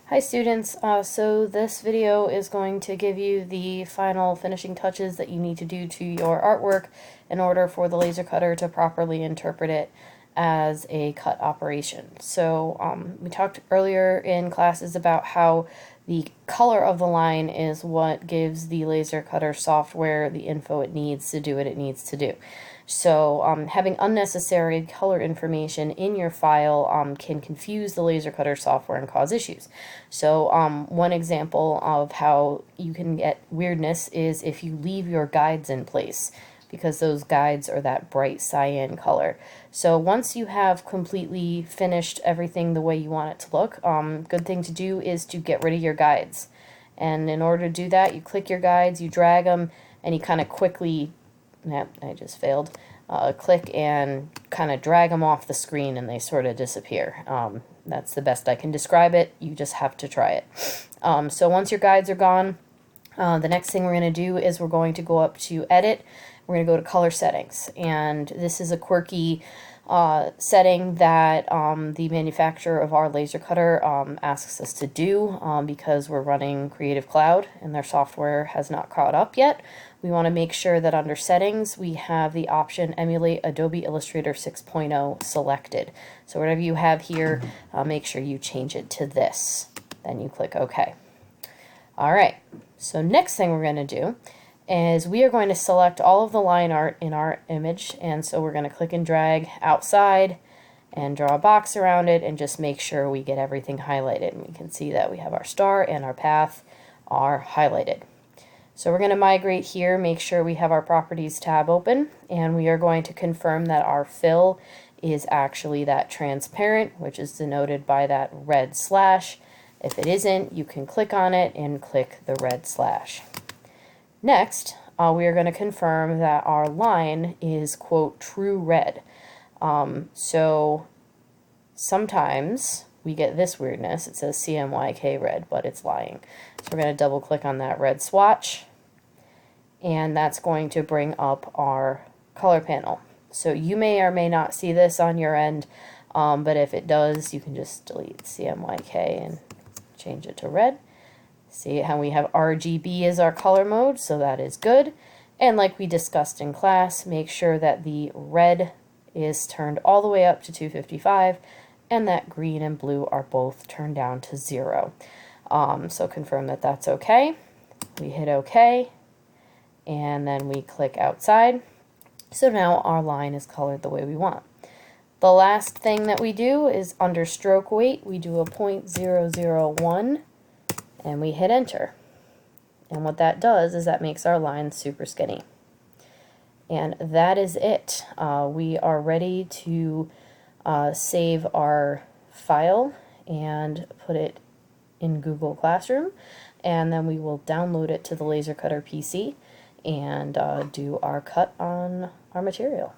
Hi students, so this video is going to give you the final finishing touches that you need to do to your artwork in order for the laser cutter to properly interpret it as a cut operation. So we talked earlier in classes about how the color of the line is what gives the laser cutter software the info it needs to do what it needs to do. So having unnecessary color information in your file can confuse the laser cutter software and cause issues. So one example of how you can get weirdness is if you leave your guides in place, because those guides are that bright cyan color. So once you have completely finished everything the way you want it to look, good thing to do is to get rid of your guides. And in order to do that, you click your guides, you drag them, and you kind of quickly, I just failed, click and kind of drag them off the screen and they sort of disappear. That's the best I can describe it. You just have to try it. So once your guides are gone, the next thing we're going to do is we're going to go up to Edit. We're going to go to Color Settings, and this is a quirky setting that the manufacturer of our laser cutter asks us to do because we're running Creative Cloud and their software has not caught up yet. We want to make sure that under Settings we have the option Emulate Adobe Illustrator 6.0 selected. So whatever you have here, make sure you change it to this. Then you click OK. Alright, so next thing we're going to do is we are going to select all of the line art in our image, and so we're going to click and drag outside and draw a box around it and just make sure we get everything highlighted. And we can see that we have our star and our path are highlighted. So we're going to migrate here, make sure we have our Properties tab open, and we are going to confirm that our fill is actually that transparent, which is denoted by that red slash. If it isn't, you can click on it and click the red slash. Next, we are going to confirm that our line is, quote, true red. So sometimes we get this weirdness. It says CMYK red, but it's lying. So we're going to double click on that red swatch, and that's going to bring up our color panel. So you may or may not see this on your end, but if it does, you can just delete CMYK and change it to red. See how we have RGB as our color mode, so that is good. And like we discussed in class, make sure that the red is turned all the way up to 255 and that green and blue are both turned down to 0. So confirm that that's okay. We hit OK, and then we click outside. So now our line is colored the way we want. The last thing that we do is under stroke weight, we do a 0.001 and we hit enter. And what that does is that makes our line super skinny. And that is it. We are ready to save our file and put it in Google Classroom, and then we will download it to the laser cutter PC and do our cut on our material.